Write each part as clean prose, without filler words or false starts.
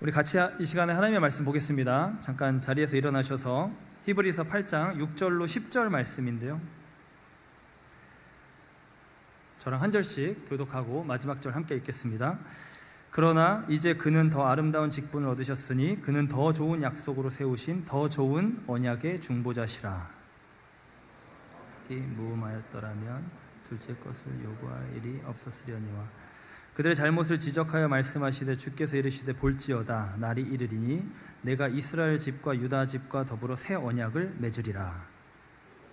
우리 같이 이 시간에 하나님의 말씀 보겠습니다. 잠깐 자리에서 일어나셔서 히브리서 8장 6절로 10절 말씀인데요, 저랑 한 절씩 교독하고 마지막 절 함께 읽겠습니다. 그러나 이제 그는 더 아름다운 직분을 얻으셨으니 그는 더 좋은 약속으로 세우신 더 좋은 언약의 중보자시라. 이 무음하였더라면 둘째 것을 요구할 일이 없었으려니와 그들의 잘못을 지적하여 말씀하시되 주께서 이르시되 볼지어다 날이 이르리니 내가 이스라엘 집과 유다 집과 더불어 새 언약을 맺으리라.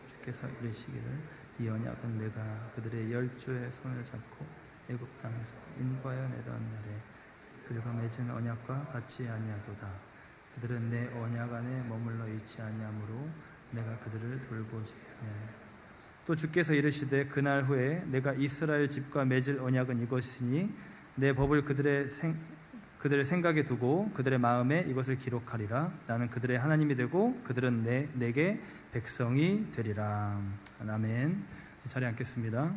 주께서 이르시기를 이 언약은 내가 그들의 열조의 손을 잡고 애굽 땅에서 인도하여 내던 날에 그들과 맺은 언약과 같이 아니하도다. 그들은 내 언약 안에 머물러 있지 아니하므로 내가 그들을 돌보지 아니하였다. 또 주께서 이르시되 그날 후에 내가 이스라엘 집과 맺을 언약은 이것이니 내 법을 그들의 생각에 두고 그들의 마음에 이것을 기록하리라. 나는 그들의 하나님이 되고 그들은 내게 백성이 되리라. 아멘. 자리에 앉겠습니다.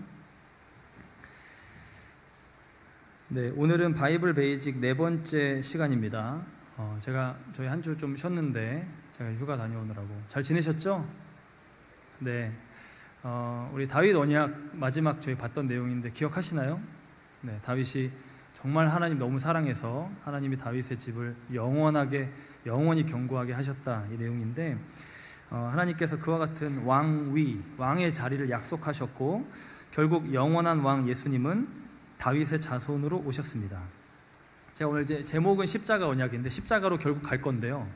네, 오늘은 바이블 베이직 네 번째 시간입니다. 저희 한 주 좀 쉬었는데 제가 휴가 다녀오느라고 잘 지내셨죠? 네. 우리 다윗 언약 마지막 저희 봤던 내용인데 기억하시나요? 네, 다윗이 정말 하나님 너무 사랑해서 하나님이 다윗의 집을 영원히 견고하게 하셨다, 이 내용인데, 하나님께서 그와 같은 왕의 자리를 약속하셨고 결국 영원한 왕 예수님은 다윗의 자손으로 오셨습니다. 제가 오늘 이제 제목은 십자가 언약인데 십자가로 결국 갈 건데요,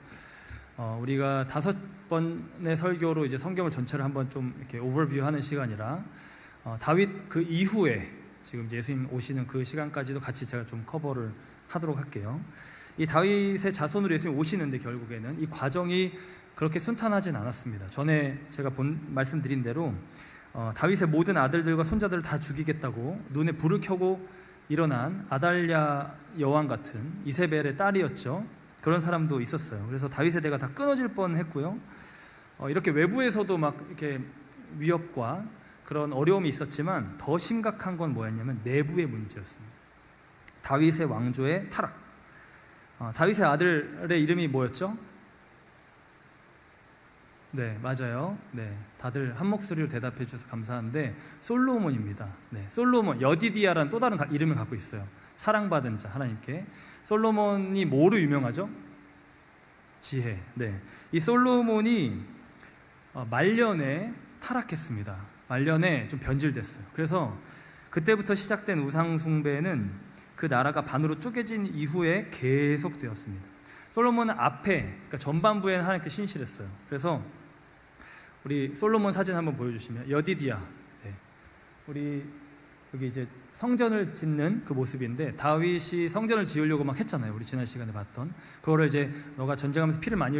우리가 5번의 설교로 이제 성경을 전체를 한번 좀 이렇게 오버뷰하는 시간이라 다윗 그 이후에 지금 예수님 오시는 그 시간까지도 같이 제가 좀 커버를 하도록 할게요. 이 다윗의 자손으로 예수님 오시는데 결국에는 이 과정이 그렇게 순탄하진 않았습니다. 전에 제가 말씀드린 대로 다윗의 모든 아들들과 손자들을 다 죽이겠다고 눈에 불을 켜고 일어난 아달랴 여왕 같은 이세벨의 딸이었죠. 그런 사람도 있었어요. 그래서 다윗의 대가 다 끊어질 뻔했고요. 이렇게 외부에서도 막 이렇게 위협과 그런 어려움이 있었지만 더 심각한 건 뭐였냐면 내부의 문제였습니다. 다윗의 왕조의 타락. 다윗의 아들의 이름이 뭐였죠? 네, 맞아요. 네, 다들 한 목소리로 대답해 주셔서 감사한데 솔로몬입니다. 네, 솔로몬, 여디디아라는 또 다른 이름을 갖고 있어요. 사랑받은 자, 하나님께. 솔로몬이 뭐로 유명하죠? 지혜. 네, 이 솔로몬이 말년에 타락했습니다. 말년에 좀 변질됐어요. 그래서 그때부터 시작된 우상 숭배는 그 나라가 반으로 쪼개진 이후에 계속되었습니다. 솔로몬은 그러니까 전반부에는 하나님께 신실했어요. 그래서 우리 솔로몬 사진 한번 보여주시면 여디디아, 네, 우리 여기 이제 성전을 짓는 그 모습인데 다윗이 성전을 지으려고 막 했잖아요. 우리 지난 시간에 봤던 그거를 이제 너가 전쟁하면서 피를 많이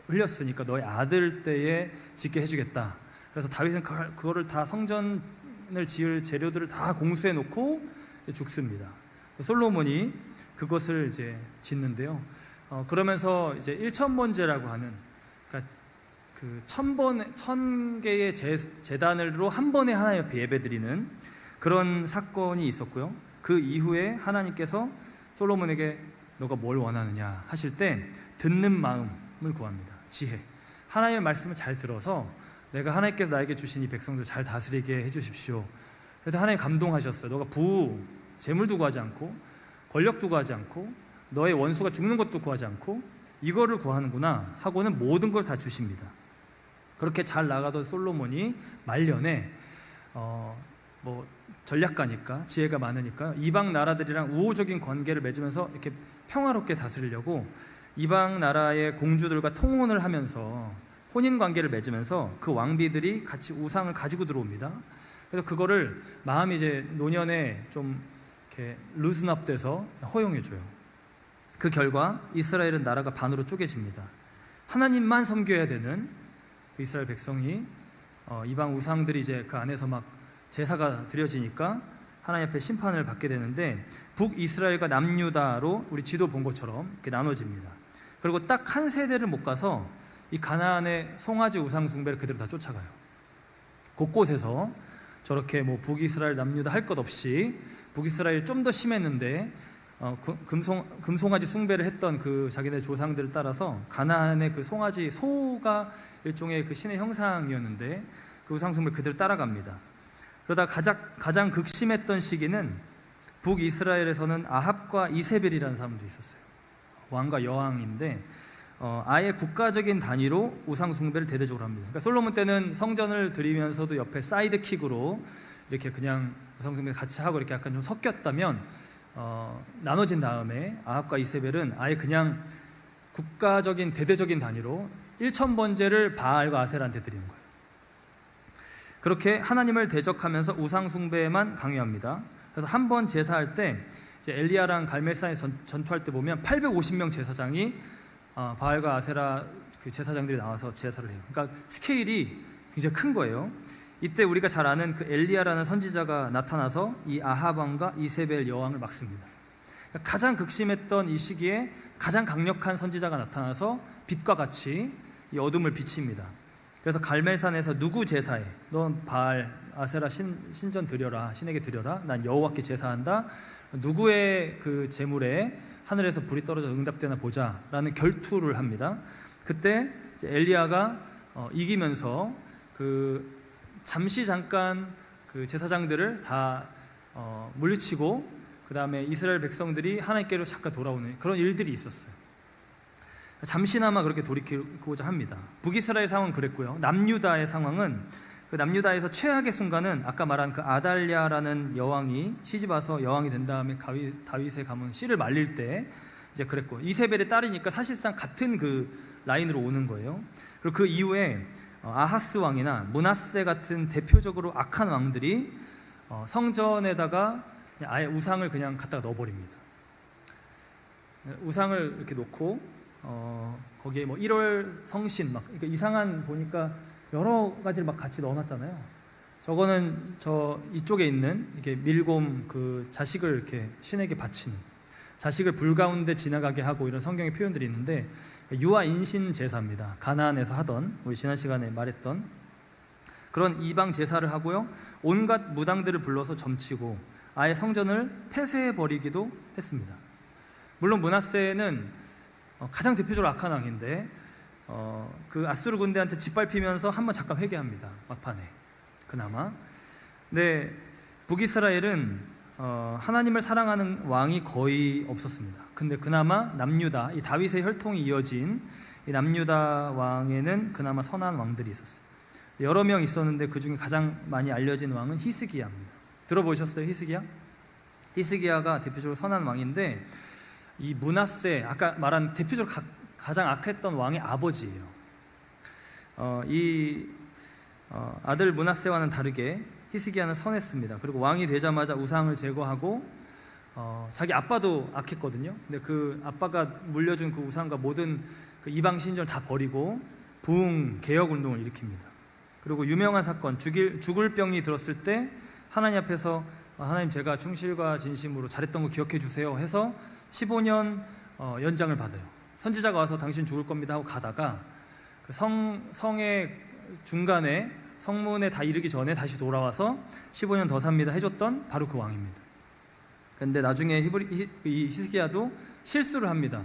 흘렸으니까 너의 아들 때에 짓게 해주겠다. 그래서 다윗은 그거를 다 성전을 지을 재료들을 다 공수해 놓고 죽습니다. 솔로몬이 그것을 이제 짓는데요. 그러면서 이제 1000번제라고 하는, 그러니까 그 1000개의 제단으로 한 번에 하나님 앞에 예배드리는 그런 사건이 있었고요. 그 이후에 하나님께서 솔로몬에게 너가 뭘 원하느냐 하실 때 듣는 마음을 구합니다. 지혜. 하나님의 말씀을 잘 들어서 내가 하나님께서 나에게 주신 이 백성들 잘 다스리게 해주십시오. 그래서 하나님 감동하셨어요. 너가 재물도 구하지 않고 권력도 구하지 않고 너의 원수가 죽는 것도 구하지 않고 이거를 구하는구나 하고는 모든 걸 다 주십니다. 그렇게 잘 나가던 솔로몬이 말년에 전략가니까 지혜가 많으니까 이방 나라들이랑 우호적인 관계를 맺으면서 이렇게 평화롭게 다스리려고 이방 나라의 공주들과 통혼을 하면서 혼인 관계를 맺으면서 그 왕비들이 같이 우상을 가지고 들어옵니다. 그래서 그거를 마음이 이제 노년에 좀 이렇게 루스납 돼서 허용해줘요. 그 결과 이스라엘은 나라가 반으로 쪼개집니다. 하나님만 섬겨야 되는 그 이스라엘 백성이 이방 우상들이 이제 그 안에서 막 제사가 드려지니까 하나님 앞에 심판을 받게 되는데 북이스라엘과 남유다로 우리 지도 본 것처럼 이렇게 나눠집니다. 그리고 딱 한 세대를 못 가서 이 가나안의 송아지 우상 숭배를 그대로 다 쫓아가요. 곳곳에서 저렇게 북이스라엘 남유다 할 것 없이 북이스라엘이 좀 더 심했는데 금송아지 숭배를 했던 그 자기네 조상들을 따라서 가나안의 그 송아지 소가 일종의 그 신의 형상이었는데 그 우상 숭배를 그대로 따라갑니다. 그러다 가장 극심했던 시기는 북이스라엘에서는 아합과 이세벨이라는 사람도 있었어요. 왕과 여왕인데 아예 국가적인 단위로 우상 숭배를 대대적으로 합니다. 그러니까 솔로몬 때는 성전을 드리면서도 옆에 사이드킥으로 이렇게 그냥 우상 숭배 같이 하고 이렇게 약간 좀 섞였다면 나눠진 다음에 아합과 이세벨은 아예 그냥 국가적인 대대적인 단위로 1000번제를 바알과 아세라한테 드리는 거예요. 그렇게 하나님을 대적하면서 우상 숭배에만 강요합니다. 그래서 한 번 제사할 때 이제 엘리야랑 갈멜산에 전투할 때 보면 850명 제사장이 바알과 아세라 그 제사장들이 나와서 제사를 해요. 그러니까 스케일이 굉장히 큰 거예요. 이때 우리가 잘 아는 그 엘리야라는 선지자가 나타나서 이 아합 왕과 이세벨 여왕을 막습니다. 그러니까 가장 극심했던 이 시기에 가장 강력한 선지자가 나타나서 빛과 같이 이 어둠을 비칩니다. 그래서 갈멜산에서 누구 제사해? 넌 바알, 아세라 신전 드려라, 신에게 드려라. 난 여호와께 제사한다. 누구의 그 제물에 하늘에서 불이 떨어져 응답되나 보자라는 결투를 합니다. 그때 이제 엘리야가 이기면서 그 잠깐 그 제사장들을 다 물리치고 그 다음에 이스라엘 백성들이 하나님께로 잠깐 돌아오는 그런 일들이 있었어요. 잠시나마 그렇게 돌이키고자 합니다. 북이스라엘 상황은 그랬고요. 남유다의 상황은 그 남유다에서 최악의 순간은 아까 말한 그 아달랴라는 여왕이 시집와서 여왕이 된 다음에 다윗의 가문 씨를 말릴 때 이제 그랬고, 이세벨의 딸이니까 사실상 같은 그 라인으로 오는 거예요. 그리고 그 이후에 아하스 왕이나 므낫세 같은 대표적으로 악한 왕들이 성전에다가 아예 우상을 그냥 갖다가 넣어버립니다. 우상을 이렇게 놓고 거기에 뭐 1월 성신 막 그러니까 이상한 보니까 여러 가지를 막 같이 넣어놨잖아요. 저거는 이쪽에 있는 이게 밀곰 그 자식을 이렇게 신에게 바치는, 자식을 불 가운데 지나가게 하고 이런 성경의 표현들이 있는데 유아 인신 제사입니다. 가나안에서 하던, 우리 지난 시간에 말했던 그런 이방 제사를 하고요. 온갖 무당들을 불러서 점치고 아예 성전을 폐쇄해 버리기도 했습니다. 물론 므낫세는 가장 대표적으로 악한 왕인데 그 아수르 군대한테 짓밟히면서 한번 잠깐 회개합니다. 막판에 그나마. 근데 북이스라엘은 하나님을 사랑하는 왕이 거의 없었습니다. 근데 그나마 남유다, 이 다윗의 혈통이 이어진 이 남유다 왕에는 그나마 선한 왕들이 있었어요. 여러 명 있었는데 그 중에 가장 많이 알려진 왕은 히스기야입니다. 들어보셨어요? 히스기야가 대표적으로 선한 왕인데 이 므낫세, 아까 말한 대표적으로 가장 악했던 왕의 아버지예요. 아들 므낫세와는 다르게 히스기야는 선했습니다. 그리고 왕이 되자마자 우상을 제거하고 자기 아빠도 악했거든요. 근데 그 아빠가 물려준 그 우상과 모든 그 이방 신전을 다 버리고 부흥 개혁 운동을 일으킵니다. 그리고 유명한 사건, 죽을 병이 들었을 때 하나님 앞에서 하나님, 제가 충실과 진심으로 잘했던 거 기억해 주세요 해서 15년 연장을 받아요. 선지자가 와서 당신 죽을 겁니다 하고 가다가 그 성의 중간에 성문에 다 이르기 전에 다시 돌아와서 15년 더 삽니다 해줬던 바로 그 왕입니다. 그런데 나중에 이 히스기야도 실수를 합니다.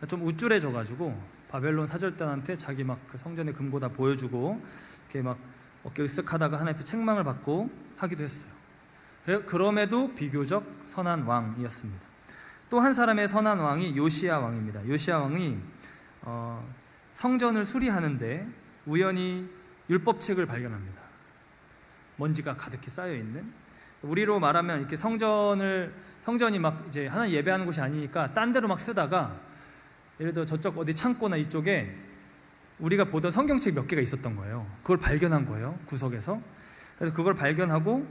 좀 우쭐해져가지고 바벨론 사절단한테 자기 막 그 성전의 금고 다 보여주고 이렇게 막 어깨 으쓱하다가 하나님 앞에 책망을 받고 하기도 했어요. 그럼에도 비교적 선한 왕이었습니다. 또 한 사람의 선한 왕이 요시야 왕입니다. 요시야 왕이 성전을 수리하는데 우연히 율법책을 발견합니다. 먼지가 가득히 쌓여 있는. 우리로 말하면 이렇게 성전이 막 이제 하나님 예배하는 곳이 아니니까 딴 데로 막 쓰다가, 예를 들어 저쪽 어디 창고나 이쪽에 우리가 보던 성경책 몇 개가 있었던 거예요. 그걸 발견한 거예요, 구석에서. 그래서 그걸 발견하고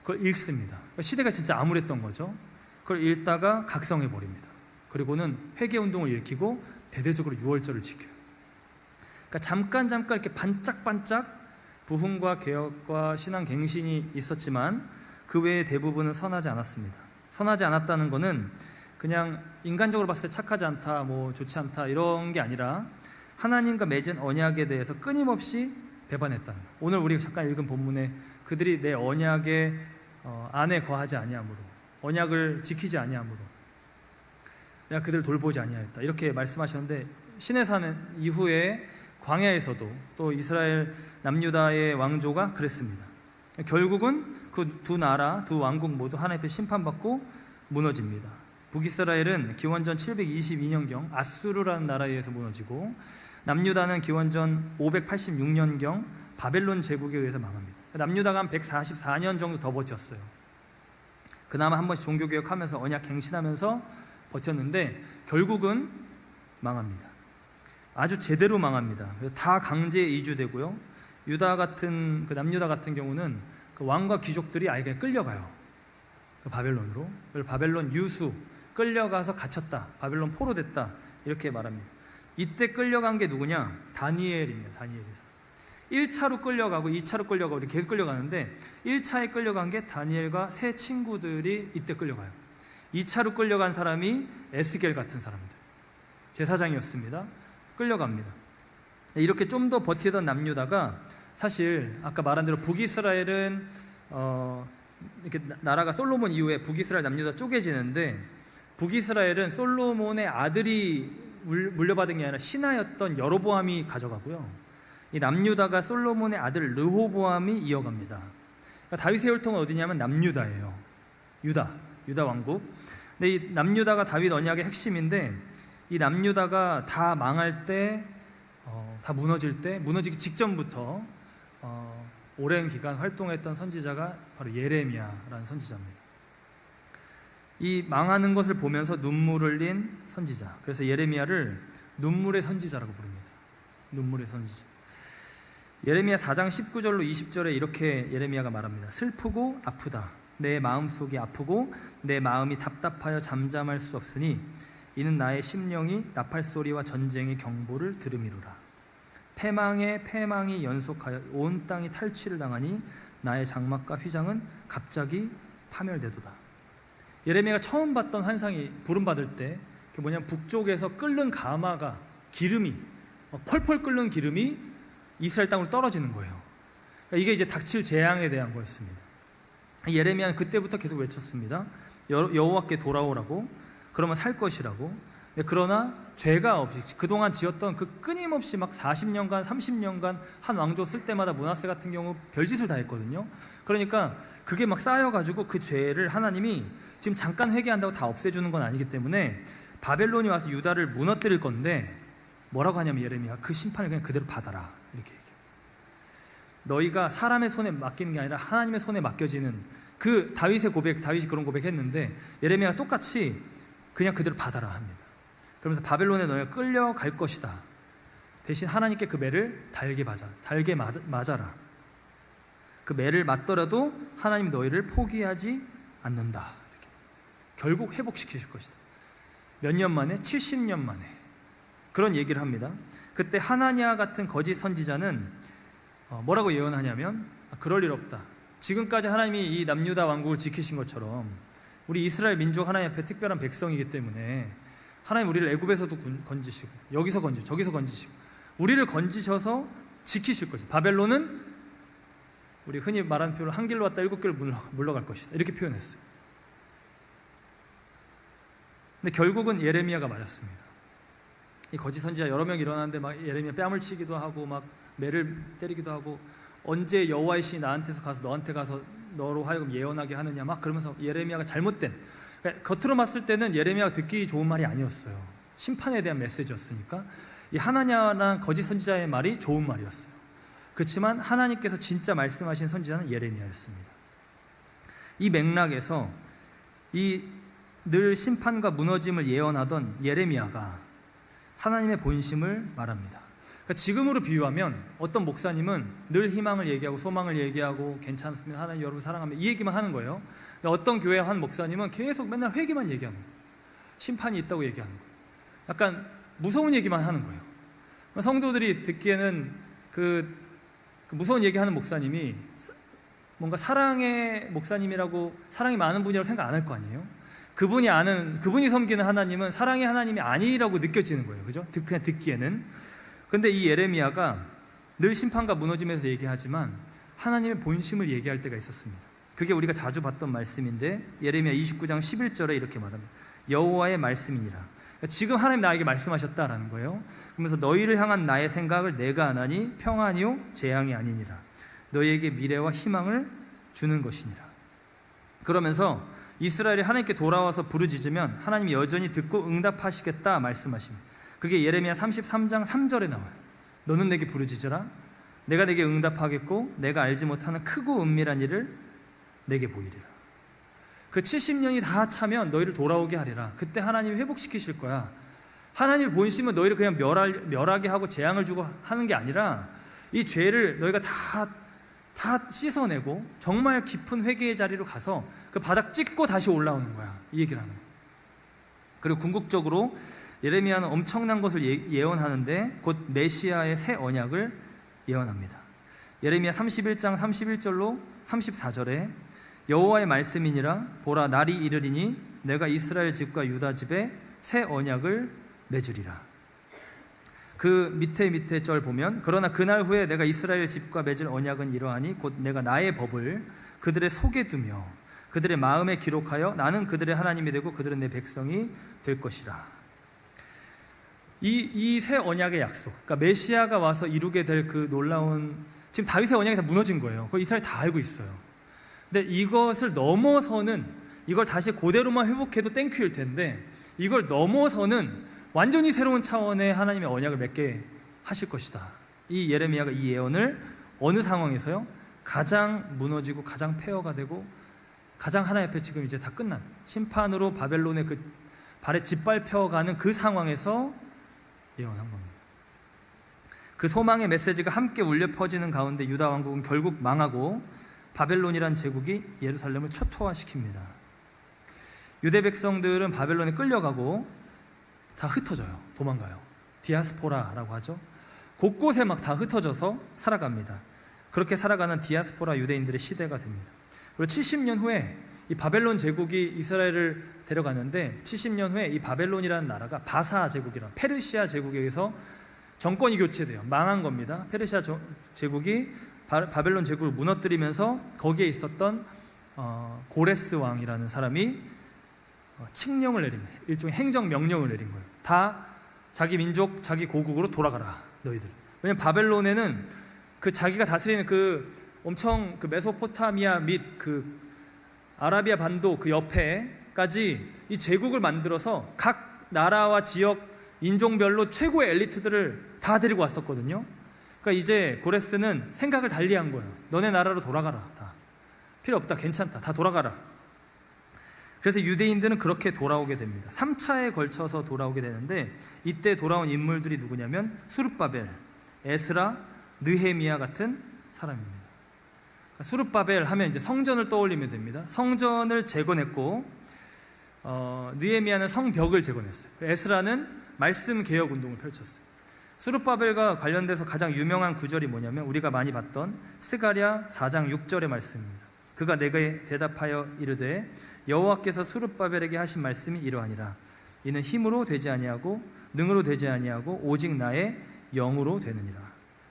그걸 읽습니다. 시대가 진짜 암울했던 거죠. 그걸 읽다가 각성해 버립니다. 그리고는 회개 운동을 일으키고 대대적으로 유월절을 지켜요. 그러니까 잠깐 이렇게 반짝반짝 부흥과 개혁과 신앙 갱신이 있었지만 그 외에 대부분은 선하지 않았습니다. 선하지 않았다는 것은 그냥 인간적으로 봤을 때 착하지 않다, 뭐 좋지 않다 이런 게 아니라 하나님과 맺은 언약에 대해서 끊임없이 배반했다는 거예요. 오늘 우리가 잠깐 읽은 본문에 그들이 내 언약의 안에 거하지 아니함으로, 언약을 지키지 아니함으로, 내가 그들을 돌보지 아니하였다, 이렇게 말씀하셨는데, 시내산 이후에 광야에서도 또 이스라엘 남유다의 왕조가 그랬습니다. 결국은 그 두 나라, 두 왕국 모두 하나님 앞에 심판받고 무너집니다. 북이스라엘은 기원전 722년경 아수르라는 나라에 의해서 무너지고, 남유다는 기원전 586년경 바벨론 제국에 의해서 망합니다. 남유다가 한 144년 정도 더 버텼어요. 그나마 한 번씩 종교개혁하면서 언약 갱신하면서 버텼는데 결국은 망합니다. 아주 제대로 망합니다. 다 강제 이주되고요. 유다 같은, 그 남유다 같은 경우는 그 왕과 귀족들이 아예 그냥 끌려가요. 그 바벨론으로. 바벨론 유수, 끌려가서 갇혔다, 바벨론 포로됐다, 이렇게 말합니다. 이때 끌려간 게 누구냐? 다니엘입니다. 다니엘에서 1차로 끌려가고 2차로 끌려가고 이렇게 계속 끌려가는데, 1차에 끌려간 게 다니엘과 세 친구들이 이때 끌려가요. 2차로 끌려간 사람이 에스겔 같은 사람들, 제사장이었습니다. 끌려갑니다. 이렇게 좀 더 버티던 남유다가, 사실 아까 말한 대로 북이스라엘은 이렇게 나라가 솔로몬 이후에 북이스라엘 남유다 쪼개지는데, 북이스라엘은 솔로몬의 아들이 물려받은 게 아니라 신하였던 여로보암이 가져가고요, 이 남유다가 솔로몬의 아들 르호보암이 이어갑니다. 그러니까 다윗의 혈통은 어디냐면 남유다예요. 유다 왕국. 근데 이 남유다가 다윗 언약의 핵심인데, 이 남유다가 다 망할 때, 다 무너질 때, 무너지기 직전부터 오랜 기간 활동했던 선지자가 바로 예레미야라는 선지자입니다. 이 망하는 것을 보면서 눈물을 흘린 선지자, 그래서 예레미야를 눈물의 선지자라고 부릅니다. 눈물의 선지자. 예레미야 4장 19절로 20절에 이렇게 예레미야가 말합니다. 슬프고 아프다, 내 마음속이 아프고 내 마음이 답답하여 잠잠할 수 없으니 이는 나의 심령이 나팔소리와 전쟁의 경보를 들음이로라. 패망에 패망이 연속하여 온 땅이 탈취를 당하니 나의 장막과 휘장은 갑자기 파멸되도다. 예레미야가 처음 봤던 환상이, 부름받을 때, 그게 뭐냐면 북쪽에서 끓는 가마가, 기름이 펄펄 끓는 기름이 이스라엘 땅으로 떨어지는 거예요. 그러니까 이게 이제 닥칠 재앙에 대한 거였습니다. 예레미야는 그때부터 계속 외쳤습니다. 여호와께 돌아오라고, 그러면 살 것이라고. 그러나 죄가 없이 그동안 지었던 그 끊임없이 막 40년간 30년간 한 왕조 쓸 때마다 므낫세 같은 경우 별짓을 다 했거든요. 그러니까 그게 막 쌓여가지고 그 죄를 하나님이 지금 잠깐 회개한다고 다 없애주는 건 아니기 때문에 바벨론이 와서 유다를 무너뜨릴 건데, 뭐라고 하냐면 예레미야, 그 심판을 그냥 그대로 받아라, 이렇게 얘기해요. 너희가 사람의 손에 맡기는 게 아니라 하나님의 손에 맡겨지는, 그 다윗의 고백, 다윗이 그런 고백했는데 예레미야가 똑같이 그냥 그대로 받아라 합니다. 그러면서 바벨론에 너희가 끌려갈 것이다, 대신 하나님께 그 매를 달게 맞아라. 그 매를 맞더라도 하나님 너희를 포기하지 않는다, 이렇게. 결국 회복시키실 것이다. 몇 년 만에? 70년 만에 그런 얘기를 합니다. 그때 하나냐 같은 거짓 선지자는 뭐라고 예언하냐면, 그럴 일 없다, 지금까지 하나님이 이 남유다 왕국을 지키신 것처럼 우리 이스라엘 민족 하나님 앞에 특별한 백성이기 때문에 하나님 우리를 애굽에서도 건지시고 여기서 건지고 저기서 건지시고 우리를 건지셔서 지키실 것이다. 바벨론은 우리 흔히 말하는 표현으로 한 길로 왔다 7길로 물러갈 것이다, 이렇게 표현했어요. 근데 결국은 예레미야가 맞았습니다. 이 거짓 선지자 여러 명 일어나는데 막 예레미야 뺨을 치기도 하고 막 매를 때리기도 하고, 언제 여호와의 신이 나한테서 가서 너한테 가서 너로 하여금 예언하게 하느냐, 막 그러면서 예레미야가 잘못된, 그러니까 겉으로 봤을 때는 예레미야가 듣기 좋은 말이 아니었어요. 심판에 대한 메시지였으니까 이 하나냐라는 거짓 선지자의 말이 좋은 말이었어요. 그렇지만 하나님께서 진짜 말씀하신 선지자는 예레미야였습니다. 이 맥락에서 이 늘 심판과 무너짐을 예언하던 예레미야가 하나님의 본심을 말합니다. 그러니까 지금으로 비유하면 어떤 목사님은 늘 희망을 얘기하고 소망을 얘기하고 괜찮습니다, 하나님 여러분 사랑합니다, 이 얘기만 하는 거예요. 근데 어떤 교회 한 목사님은 계속 맨날 회개만 얘기하는 거예요. 심판이 있다고 얘기하는 거예요. 약간 무서운 얘기만 하는 거예요. 성도들이 듣기에는 그 무서운 얘기하는 목사님이 뭔가 사랑의 목사님이라고, 사랑이 많은 분이라고 생각 안 할 거 아니에요. 그분이 섬기는 하나님은 사랑의 하나님이 아니라고 느껴지는 거예요. 그죠? 그냥 듣기에는. 근데 이 예레미야가 늘 심판과 무너짐에서 얘기하지만 하나님의 본심을 얘기할 때가 있었습니다. 그게 우리가 자주 봤던 말씀인데, 예레미야 29장 11절에 이렇게 말합니다. 여호와의 말씀이니라. 지금 하나님 나에게 말씀하셨다라는 거예요. 그러면서 너희를 향한 나의 생각을 내가 아나니 평안이요 재앙이 아니니라. 너희에게 미래와 희망을 주는 것이니라. 그러면서 이스라엘이 하나님께 돌아와서 부르짖으면 하나님이 여전히 듣고 응답하시겠다 말씀하십니다. 그게 예레미야 33장 3절에 나와요. 너는 내게 부르짖으라. 내가 내게 응답하겠고 내가 알지 못하는 크고 은밀한 일을 내게 보이리라. 그 70년이 다 차면 너희를 돌아오게 하리라. 그때 하나님이 회복시키실 거야. 하나님의 본심은 너희를 그냥 멸하게 하고 재앙을 주고 하는 게 아니라 이 죄를 너희가 다 씻어내고 정말 깊은 회개의 자리로 가서 그 바닥 찍고 다시 올라오는 거야. 이 얘기를 하는 거야. 그리고 궁극적으로 예레미야는 엄청난 것을 예언하는데 곧 메시아의 새 언약을 예언합니다. 예레미야 31장 31절로 34절에 여호와의 말씀이니라. 보라, 날이 이르리니 내가 이스라엘 집과 유다 집에 새 언약을 맺으리라. 그 밑에 절 보면 그러나 그날 후에 내가 이스라엘 집과 맺을 언약은 이러하니 곧 내가 나의 법을 그들의 속에 두며 그들의 마음에 기록하여 나는 그들의 하나님이 되고 그들은 내 백성이 될 것이라. 이 새 언약의 약속, 그러니까 메시아가 와서 이루게 될 그 놀라운, 지금 다윗의 언약이 다 무너진 거예요. 그거 이스라엘 다 알고 있어요. 근데 이것을 넘어서는, 이걸 다시 그대로만 회복해도 땡큐일 텐데 이걸 넘어서는 완전히 새로운 차원의 하나님의 언약을 맺게 하실 것이다. 이 예레미야가 이 예언을 어느 상황에서요? 가장 무너지고 가장 폐허가 되고 가장 하나님 앞에 지금 이제 다 끝난 심판으로 바벨론의 그 발에 짓밟혀가는 그 상황에서 예언한 겁니다. 그 소망의 메시지가 함께 울려 퍼지는 가운데 유다 왕국은 결국 망하고 바벨론이란 제국이 예루살렘을 초토화시킵니다. 유대 백성들은 바벨론에 끌려가고 다 흩어져요. 도망가요. 디아스포라라고 하죠. 곳곳에 막 다 흩어져서 살아갑니다. 그렇게 살아가는 디아스포라 유대인들의 시대가 됩니다. 그리고 70년 후에 이 바벨론 제국이 이스라엘을 데려가는데 70년 후에 이 바벨론이라는 나라가 바사 제국이란 페르시아 제국에 의해서 정권이 교체돼요. 망한 겁니다. 페르시아 제국이 바벨론 제국을 무너뜨리면서 거기에 있었던 고레스 왕이라는 사람이 칙령을 내립니다. 일종의 행정명령을 내린 거예요. 다 자기 민족, 자기 고국으로 돌아가라, 너희들. 왜냐면 바벨론에는 그 자기가 다스리는 그 엄청 그 메소포타미아 및 그 아라비아 반도 그 옆에까지 이 제국을 만들어서 각 나라와 지역 인종별로 최고의 엘리트들을 다 데리고 왔었거든요. 그러니까 이제 고레스는 생각을 달리한 거예요. 너네 나라로 돌아가라. 다 필요 없다. 괜찮다. 다 돌아가라. 그래서 유대인들은 그렇게 돌아오게 됩니다. 3차에 걸쳐서 돌아오게 되는데 이때 돌아온 인물들이 누구냐면 수룹바벨, 에스라, 느헤미야 같은 사람입니다. 수룹바벨 하면 이제 성전을 떠올리면 됩니다. 성전을 재건했고 느헤미야는 성벽을 재건했어요. 에스라는 말씀 개혁 운동을 펼쳤어요. 수룹바벨과 관련돼서 가장 유명한 구절이 뭐냐면 우리가 많이 봤던 스가랴 4장 6절의 말씀입니다. 그가 내게 대답하여 이르되 여호와께서 수룹바벨에게 하신 말씀이 이러하니라. 이는 힘으로 되지 아니하고 능으로 되지 아니하고 오직 나의 영으로 되느니라.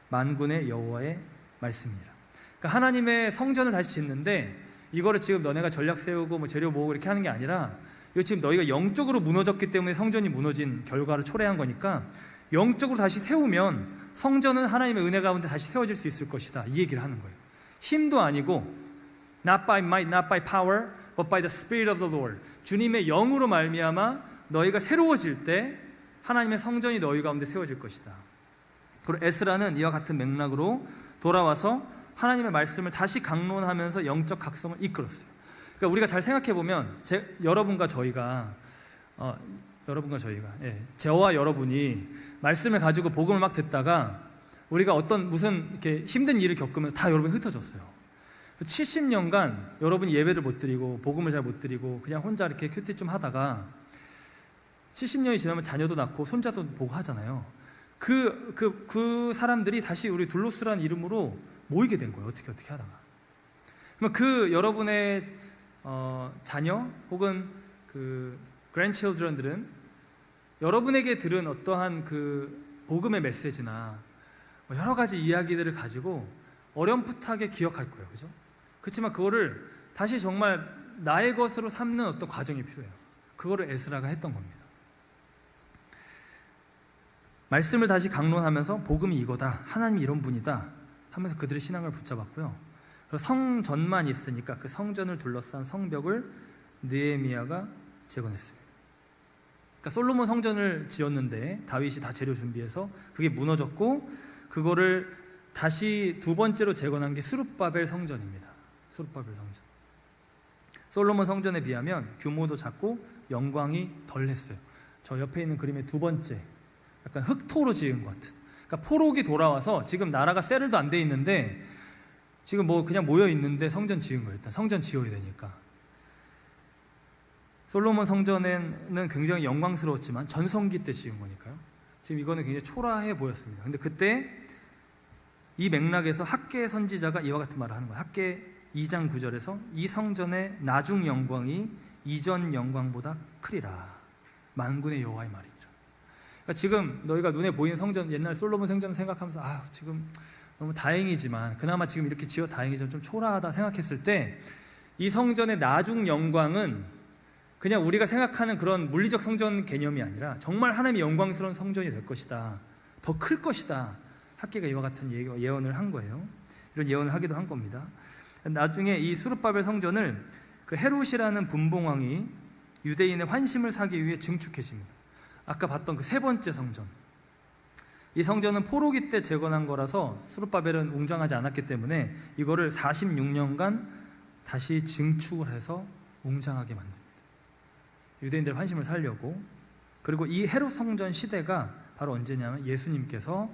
만군의 여호와의 말씀이니라. 그러니까 하나님의 성전을 다시 짓는데 이거를 지금 너네가 전략 세우고 뭐 재료 모으고 이렇게 하는 게 아니라 이거 지금 너희가 영적으로 무너졌기 때문에 성전이 무너진 결과를 초래한 거니까 영적으로 다시 세우면 성전은 하나님의 은혜 가운데 다시 세워질 수 있을 것이다. 이 얘기를 하는 거예요. 힘도 아니고 not by might, not by power, but by the Spirit of the Lord. 주님의 영으로 말미암아 너희가 새로워질 때 하나님의 성전이 너희 가운데 세워질 것이다. 그리고 에스라는 이와 같은 맥락으로 돌아와서 하나님의 말씀을 다시 강론하면서 영적 각성을 이끌었어요. 그러니까 우리가 잘 생각해 보면 여러분과 저희가 저와 여러분이 말씀을 가지고 복음을 막 듣다가 우리가 어떤 무슨 이렇게 힘든 일을 겪으면 다 여러분이 흩어졌어요. 70년간 여러분이 예배를 못 드리고 복음을 잘 못 드리고 그냥 혼자 이렇게 큐티 좀 하다가 70년이 지나면 자녀도 낳고 손자도 보고 하잖아요. 그 사람들이 다시 우리 둘로스라는 이름으로 모이게 된 거예요. 어떻게 하다가. 그러면 그 여러분의 자녀 혹은 그 grandchildren들은 여러분에게 들은 어떠한 그 복음의 메시지나 여러 가지 이야기들을 가지고 어렴풋하게 기억할 거예요. 그죠? 그렇지만 그거를 다시 정말 나의 것으로 삼는 어떤 과정이 필요해요. 그거를 에스라가 했던 겁니다. 말씀을 다시 강론하면서 복음이 이거다, 하나님이 이런 분이다 하면서 그들의 신앙을 붙잡았고요. 그리고 성전만 있으니까 그 성전을 둘러싼 성벽을 느헤미야가 재건했어요. 그러니까 솔로몬 성전을 지었는데 다윗이 다 재료 준비해서 그게 무너졌고, 그거를 다시 두 번째로 재건한 게 스룹바벨 성전입니다. 스룹바벨 성전. 솔로몬 성전에 비하면 규모도 작고 영광이 덜했어요. 저 옆에 있는 그림의 두 번째, 약간 흑토로 지은 것 같은. 그러니까 포로기 돌아와서 지금 나라가 세를도 안 돼 있는데 지금 뭐 그냥 모여 있는데 성전 지은 거예요. 일단 성전 지어야 되니까. 솔로몬 성전에는 굉장히 영광스러웠지만 전성기 때 지은 거니까요. 지금 이거는 굉장히 초라해 보였습니다. 근데 그때 이 맥락에서 학개 선지자가 이와 같은 말을 하는 거예요. 학개 2장 9절에서 이 성전의 나중 영광이 이전 영광보다 크리라. 만군의 여호와의 말이니라. 그러니까 지금 너희가 눈에 보이는 성전, 옛날 솔로몬 성전 생각하면서 지금 너무 다행이지만, 그나마 지금 이렇게 지어 다행이지만 좀 초라하다 생각했을 때, 이 성전의 나중 영광은 그냥 우리가 생각하는 그런 물리적 성전 개념이 아니라 정말 하나님의 영광스러운 성전이 될 것이다, 더 클 것이다. 학개가 이와 같은 예언을 한 거예요. 이런 예언을 하기도 한 겁니다. 나중에 이 스룹바벨 성전을 그 헤롯이라는 분봉왕이 유대인의 환심을 사기 위해 증축해집니다. 아까 봤던 그 세 번째 성전, 이 성전은 포로기 때 재건한 거라서 스룹바벨은 웅장하지 않았기 때문에 이거를 46년간 다시 증축을 해서 웅장하게 만듭니다. 유대인들의 환심을 살려고. 그리고 이 헤롯 성전 시대가 바로 언제냐면 예수님께서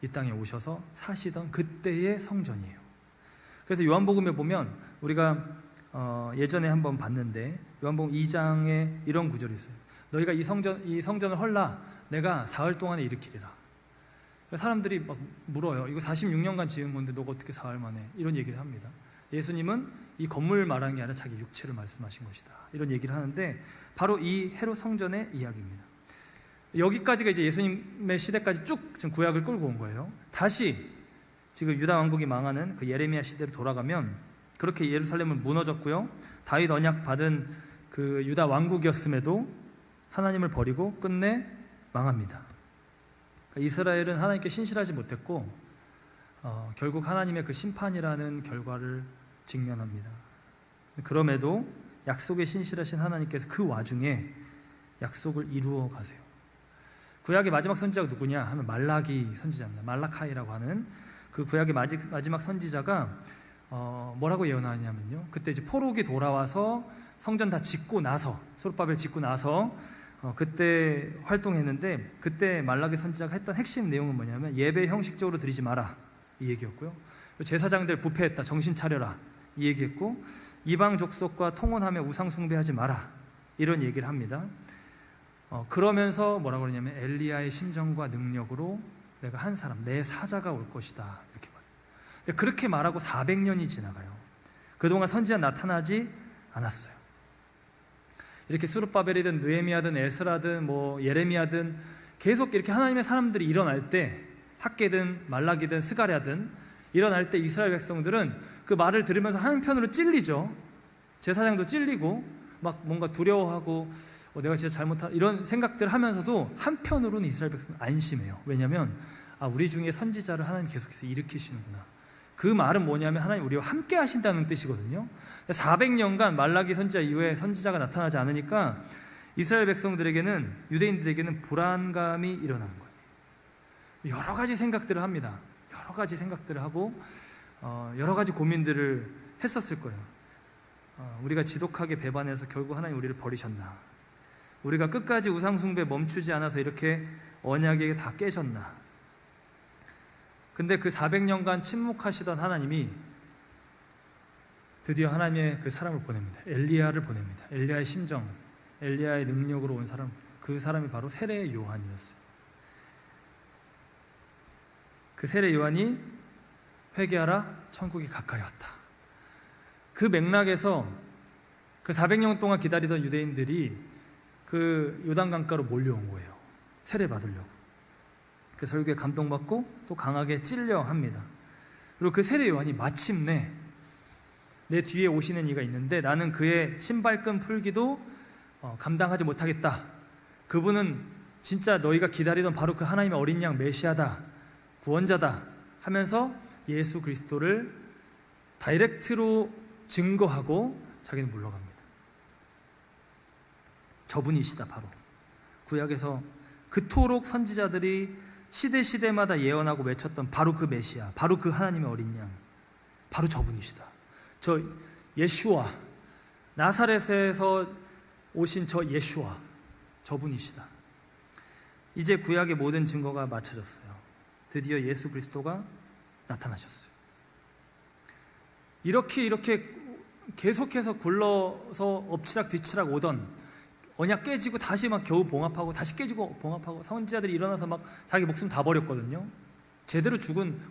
이 땅에 오셔서 사시던 그때의 성전이에요. 그래서 요한복음에 보면 우리가 예전에 한번 봤는데, 요한복음 2장에 이런 구절이 있어요. 너희가 이 성전을 헐라 내가 사흘 동안에 일으키리라. 사람들이 막 물어요. 이거 46년간 지은 건데 너가 어떻게 사흘 만에, 이런 얘기를 합니다. 예수님은 이 건물을 말한 게 아니라 자기 육체를 말씀하신 것이다, 이런 얘기를 하는데, 바로 이 헤롯 성전의 이야기입니다. 여기까지가 이제 예수님의 시대까지 쭉 지금 구약을 끌고 온 거예요. 다시 지금 유다 왕국이 망하는 그 예레미야 시대로 돌아가면, 그렇게 예루살렘은 무너졌고요. 다윗 언약 받은 그 유다 왕국이었음에도 하나님을 버리고 끝내 망합니다. 그러니까 이스라엘은 하나님께 신실하지 못했고 결국 하나님의 그 심판이라는 결과를 직면합니다. 그럼에도 약속에 신실하신 하나님께서 그 와중에 약속을 이루어 가세요. 구약의 마지막 선지자가 누구냐 하면 말라기 선지자입니다. 말라카이라고 하는 그 구약의 마지막 선지자가 뭐라고 예언하냐면요, 그때 이제 포로기 돌아와서 성전 다 짓고 나서, 스룹바벨 짓고 나서 그때 활동했는데, 그때 말라기 선지자가 했던 핵심 내용은 뭐냐면 예배 형식적으로 드리지 마라, 이 얘기였고요. 제사장들 부패했다, 정신 차려라, 이 얘기했고, 이방 족속과 통혼하며 우상 숭배하지 마라, 이런 얘기를 합니다. 그러면서 뭐라고 그러냐면 엘리야의 심정과 능력으로 내가 한 사람, 내 사자가 올 것이다, 이렇게 말해요. 근데 그렇게 말하고 400년이 지나가요. 그동안 선지자 나타나지 않았어요. 이렇게 스룹바벨이든 느헤미야든 에스라든 뭐 예레미야든 계속 이렇게 하나님의 사람들이 일어날 때, 학개든 말라기든 스가랴든 일어날 때 이스라엘 백성들은 그 말을 들으면서 한편으로 찔리죠. 제사장도 찔리고 막 뭔가 두려워하고 내가 진짜 잘못한 이런 생각들 하면서도 한편으로는 이스라엘 백성은 안심해요. 왜냐하면 우리 중에 선지자를 하나님 계속해서 일으키시는구나. 그 말은 뭐냐면 하나님 우리와 함께 하신다는 뜻이거든요. 400년간 말라기 선지자 이후에 선지자가 나타나지 않으니까 이스라엘 백성들에게는, 유대인들에게는 불안감이 일어나는 거예요. 여러 가지 생각들을 합니다. 여러 가지 생각들을 하고 여러 가지 고민들을 했었을 거예요. 우리가 지독하게 배반해서 결국 하나님 우리를 버리셨나? 우리가 끝까지 우상숭배 멈추지 않아서 이렇게 언약이 다 깨졌나? 근데 그 400년간 침묵하시던 하나님이 드디어 하나님의 그 사람을 보냅니다. 엘리야를 보냅니다. 엘리야의 심정, 엘리야의 능력으로 온 사람, 그 사람이 바로 세례 요한이었어요. 그 세례 요한이 회개하라, 천국이 가까이 왔다. 그 맥락에서 그 400년 동안 기다리던 유대인들이 그 요단강가로 몰려온 거예요. 세례 받으려고. 그 설교에 감동받고 또 강하게 찔려 합니다. 그리고 그 세례 요한이 마침내 내 뒤에 오시는 이가 있는데 나는 그의 신발끈 풀기도 감당하지 못하겠다. 그분은 진짜 너희가 기다리던 바로 그 하나님의 어린 양 메시아다, 구원자다 하면서 예수 그리스도를 다이렉트로 증거하고 자기는 물러갑니다. 저분이시다. 바로 구약에서 그토록 선지자들이 시대마다 예언하고 외쳤던 바로 그 메시아, 바로 그 하나님의 어린 양, 바로 저분이시다. 저 예슈아, 나사렛에서 오신 저 예슈아, 저분이시다. 이제 구약의 모든 증거가 맞춰졌어요. 드디어 예수 그리스도가 나타나셨어요. 이렇게 계속해서 굴러서 엎치락 뒤치락 오던 언약 깨지고 다시 막 겨우 봉합하고 다시 깨지고 봉합하고 선지자들이 일어나서 막 자기 목숨 다 버렸거든요. 제대로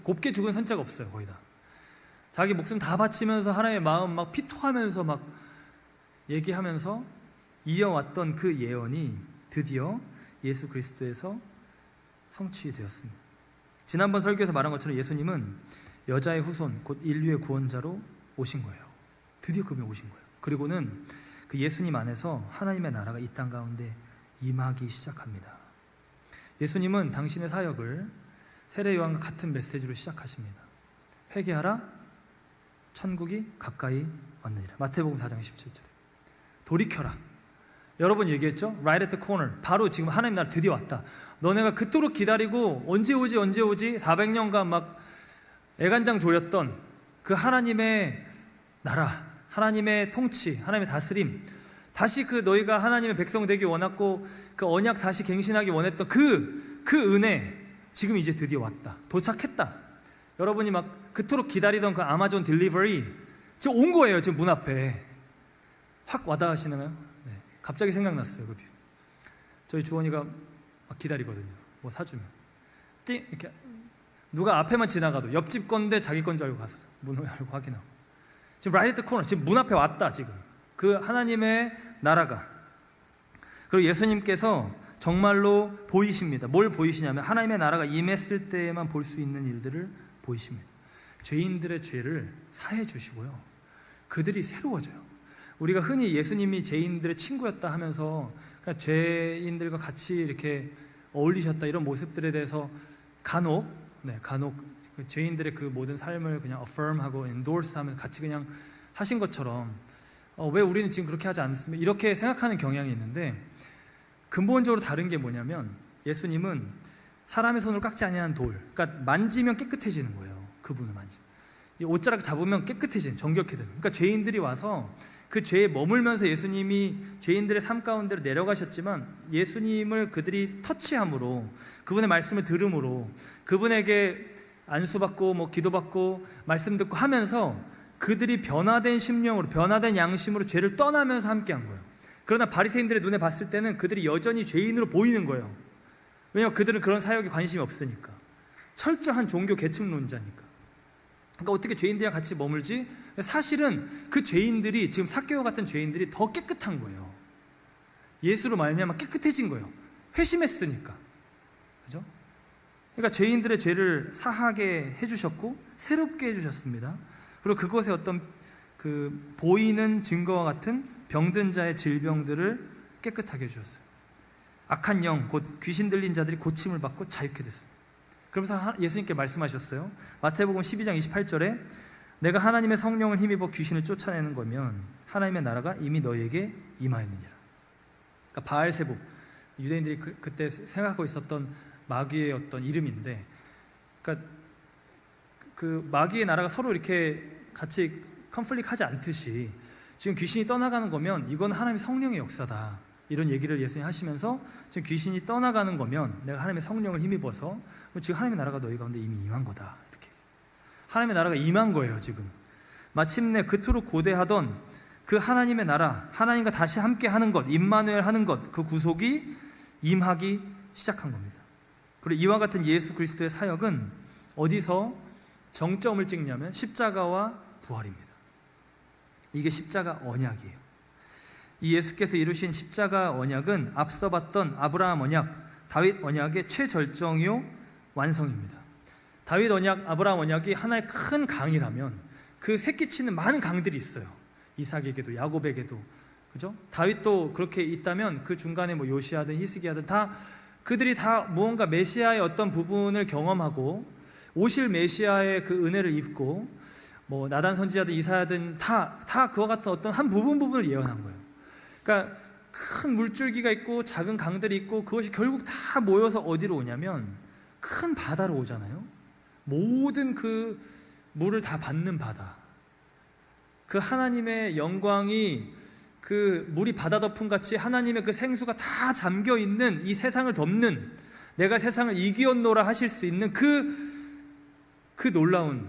곱게 죽은 선지자가 없어요. 거의 다 자기 목숨 다 바치면서 하나님의 마음 막 피토하면서 막 얘기하면서 이어왔던 그 예언이 드디어 예수 그리스도에서 성취되었습니다. 지난번 설교에서 말한 것처럼 예수님은 여자의 후손, 곧 인류의 구원자로 오신 거예요. 드디어 그분이 오신 거예요. 그리고는 그 예수님 안에서 하나님의 나라가 이 땅 가운데 임하기 시작합니다. 예수님은 당신의 사역을 세례 요한과 같은 메시지로 시작하십니다. 회개하라, 천국이 가까이 왔느니라. 마태복음 4장 17절에 돌이켜라. 여러 번 얘기했죠? Right at the corner. 바로 지금 하나님 나라 드디어 왔다. 너네가 그토록 기다리고 언제 오지 400년간 막 애간장 졸였던 그 하나님의 나라, 하나님의 통치, 하나님의 다스림, 다시 그 너희가 하나님의 백성 되기 원했고 그 언약 다시 갱신하기 원했던 그 은혜 지금 이제 드디어 왔다. 도착했다. 여러분이 막 그토록 기다리던 그 아마존 딜리버리 지금 온 거예요. 지금 문 앞에 확 와닿으시나요? 네. 갑자기 생각났어요. 그 뷰. 저희 주원이가 막 기다리거든요. 뭐 사주면 띵 이렇게 누가 앞에만 지나가도 옆집 건데 자기 건 줄 알고 가서 문 열고 확인하고 지금 right at the corner, 지금 문 앞에 왔다. 지금 그 하나님의 나라가. 그리고 예수님께서 정말로 보이십니다. 뭘 보이시냐면 하나님의 나라가 임했을 때에만 볼 수 있는 일들을 보이십니다. 죄인들의 죄를 사해 주시고요, 그들이 새로워져요. 우리가 흔히 예수님이 죄인들의 친구였다 하면서 그냥 죄인들과 같이 이렇게 어울리셨다 이런 모습들에 대해서 간혹 그 죄인들의 그 모든 삶을 그냥 affirm하고 endorse하면서 같이 그냥 하신 것처럼 왜 우리는 지금 그렇게 하지 않습니까? 이렇게 생각하는 경향이 있는데 근본적으로 다른 게 뭐냐면 예수님은 사람의 손으로 깎지 아니하는 돌, 그러니까 만지면 깨끗해지는 거예요. 그분을 만지면 이 옷자락 잡으면 깨끗해지는, 정결케 되는. 그러니까 죄인들이 와서 그 죄에 머물면서 예수님이 죄인들의 삶 가운데로 내려가셨지만 예수님을 그들이 터치함으로, 그분의 말씀을 들음으로, 그분에게 안수받고 뭐 기도받고 말씀 듣고 하면서 그들이 변화된 심령으로, 변화된 양심으로 죄를 떠나면서 함께한 거예요. 그러나 바리새인들의 눈에 봤을 때는 그들이 여전히 죄인으로 보이는 거예요. 왜냐하면 그들은 그런 사역에 관심이 없으니까. 철저한 종교 계층론자니까. 그러니까 어떻게 죄인들이랑 같이 머물지? 사실은 그 죄인들이, 지금 삭개오 같은 죄인들이 더 깨끗한 거예요. 예수로 말미암아 깨끗해진 거예요. 회심했으니까. 그죠? 그러니까 죄인들의 죄를 사하게 해주셨고 새롭게 해주셨습니다. 그리고 그것에 어떤 그 보이는 증거와 같은 병든 자의 질병들을 깨끗하게 해주셨어요. 악한 영, 곧 귀신 들린 자들이 고침을 받고 자유케 됐습니다. 그러면서 예수님께 말씀하셨어요. 마태복음 12장 28절에 내가 하나님의 성령을 힘입어 귀신을 쫓아내는 거면 하나님의 나라가 이미 너희에게 임하였느니라. 그러니까 바알세북, 유대인들이 그때 생각하고 있었던 마귀의 어떤 이름인데, 그러니까 그 마귀의 나라가 서로 이렇게 같이 컨플릭하지 않듯이 지금 귀신이 떠나가는 거면 이건 하나님의 성령의 역사다, 이런 얘기를 예수님이 하시면서 지금 귀신이 떠나가는 거면 내가 하나님의 성령을 힘입어서 지금 하나님의 나라가 너희 가운데 이미 임한 거다, 이렇게. 하나님의 나라가 임한 거예요. 지금 마침내 그토록 고대하던 그 하나님의 나라, 하나님과 다시 함께 하는 것, 임마누엘 하는 것, 그 구속이 임하기 시작한 겁니다. 그리고 이와 같은 예수 그리스도의 사역은 어디서 정점을 찍냐면 십자가와 부활입니다. 이게 십자가 언약이에요. 이 예수께서 이루신 십자가 언약은 앞서 봤던 아브라함 언약, 다윗 언약의 최절정이요 완성입니다. 다윗 언약, 아브라함 언약이 하나의 큰 강이라면 그 새끼치는 많은 강들이 있어요. 이삭에게도 야곱에게도, 그죠? 다윗도 그렇게 있다면 그 중간에 뭐 요시아든 히스기야든 다 그들이 다 무언가 메시아의 어떤 부분을 경험하고 오실 메시아의 그 은혜를 입고 뭐 나단 선지자든 이사야든 다 그와 같은 어떤 한 부분을 예언한 거예요. 그러니까 큰 물줄기가 있고 작은 강들이 있고 그것이 결국 다 모여서 어디로 오냐면 큰 바다로 오잖아요. 모든 그 물을 다 받는 바다. 그 하나님의 영광이 그 물이 바다 덮음 같이 하나님의 그 생수가 다 잠겨 있는 이 세상을 덮는, 내가 세상을 이기었노라 하실 수 있는 그 놀라운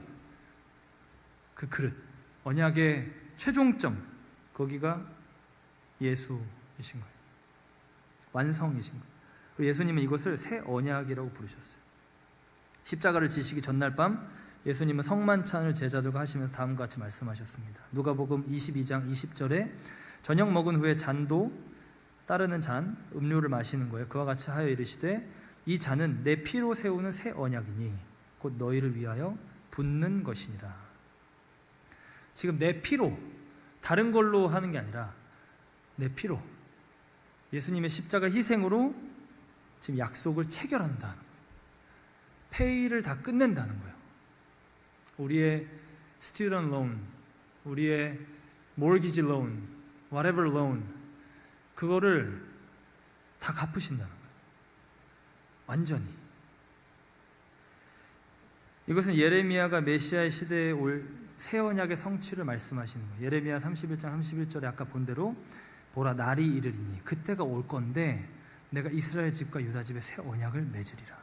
그 그릇, 언약의 최종점, 거기가 예수이신 거예요. 완성이신 거예요. 그리고 예수님은 이것을 새 언약이라고 부르셨어요. 십자가를 지시기 전날 밤 예수님은 성만찬을 제자들과 하시면서 다음과 같이 말씀하셨습니다. 누가복음 22장 20절에 저녁 먹은 후에 잔도 따르는 잔 음료를 마시는 거예요. 그와 같이 하여 이르시되 이 잔은 내 피로 세우는 새 언약이니 곧 너희를 위하여 붓는 것이니라. 지금 내 피로, 다른 걸로 하는 게 아니라 내 피로, 예수님의 십자가 희생으로 지금 약속을 체결한다는 거예요. 페이를 다 끝낸다는 거예요. 우리의 student loan, 우리의 mortgage loan, whatever loan, 그거를 다 갚으신다는 거예요. 완전히. 이것은 예레미야가 메시아의 시대에 올 새 언약의 성취를 말씀하시는 거예요. 예레미야 31장 31절에 아까 본 대로 보라 날이 이르리니 그때가 올 건데 내가 이스라엘 집과 유다 집에 새 언약을 맺으리라.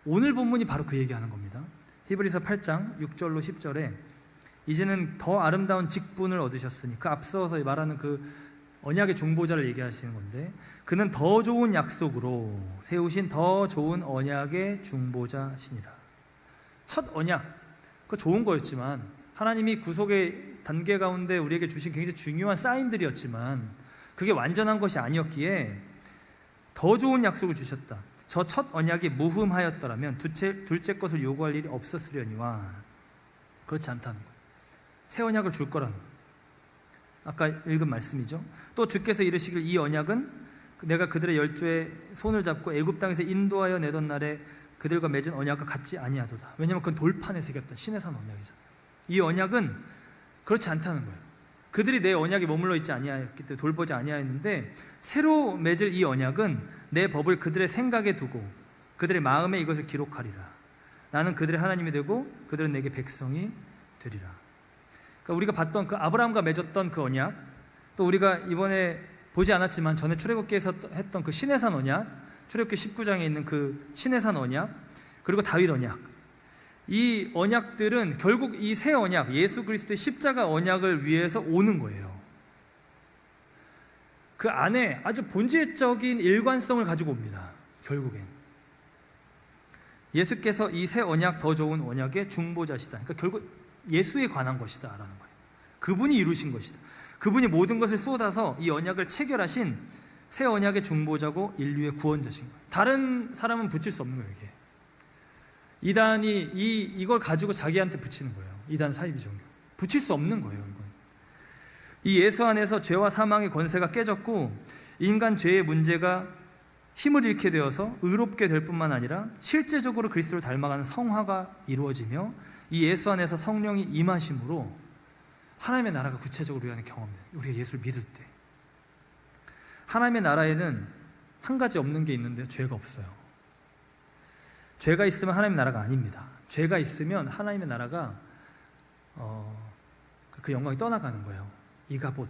오늘 본문이 바로 그 얘기하는 겁니다. 히브리서 8장 6절로 10절에 이제는 더 아름다운 직분을 얻으셨으니, 그 앞서서 말하는 그 언약의 중보자를 얘기하시는 건데, 그는 더 좋은 약속으로 세우신 더 좋은 언약의 중보자시니라. 첫 언약, 그 좋은 거였지만 하나님이 구속의 단계 가운데 우리에게 주신 굉장히 중요한 사인들이었지만 그게 완전한 것이 아니었기에 더 좋은 약속을 주셨다. 저 첫 언약이 무흠하였더라면 둘째 것을 요구할 일이 없었으려니와. 그렇지 않다는 거예요. 새 언약을 줄 거라는 거예요. 아까 읽은 말씀이죠. 또 주께서 이르시길 이 언약은 내가 그들의 열조의 손을 잡고 애굽 땅에서 인도하여 내던 날에 그들과 맺은 언약과 같지 아니하도다. 왜냐하면 그건 돌판에 새겼던 시내산 언약이잖아요. 이 언약은 그렇지 않다는 거예요. 그들이 내 언약에 머물러 있지 아니하였기 때문에 돌보지 아니하였는데, 새로 맺을 이 언약은 내 법을 그들의 생각에 두고 그들의 마음에 이것을 기록하리라. 나는 그들의 하나님이 되고 그들은 내게 백성이 되리라. 그러니까 우리가 봤던 그 아브라함과 맺었던 그 언약, 또 우리가 이번에 보지 않았지만 전에 출애굽기에서 했던 그 시내산 언약, 출애굽기 19장에 있는 그 시내산 언약, 그리고 다윗 언약, 이 언약들은 결국 이 새 언약, 예수 그리스도의 십자가 언약을 위해서 오는 거예요. 그 안에 아주 본질적인 일관성을 가지고 옵니다. 결국엔 예수께서 이 새 언약, 더 좋은 언약의 중보자시다. 그러니까 결국 예수에 관한 것이다 라는 거예요. 그분이 이루신 것이다. 그분이 모든 것을 쏟아서 이 언약을 체결하신 새 언약의 중보자고 인류의 구원자신 거예요. 다른 사람은 붙일 수 없는 거예요. 이게 이단이 이걸 가지고 자기한테 붙이는 거예요. 이단 사이비 종교 붙일 수 없는 거예요. 이건 이 예수 안에서 죄와 사망의 권세가 깨졌고 인간 죄의 문제가 힘을 잃게 되어서 의롭게 될 뿐만 아니라 실제적으로 그리스도를 닮아가는 성화가 이루어지며 이 예수 안에서 성령이 임하심으로 하나님의 나라가 구체적으로 우리 안에 경험돼요. 우리가 예수를 믿을 때 하나님의 나라에는 한 가지 없는 게 있는데요. 죄가 없어요. 죄가 있으면 하나님의 나라가 아닙니다. 죄가 있으면 하나님의 나라가 그 영광이 떠나가는 거예요. 이가봇,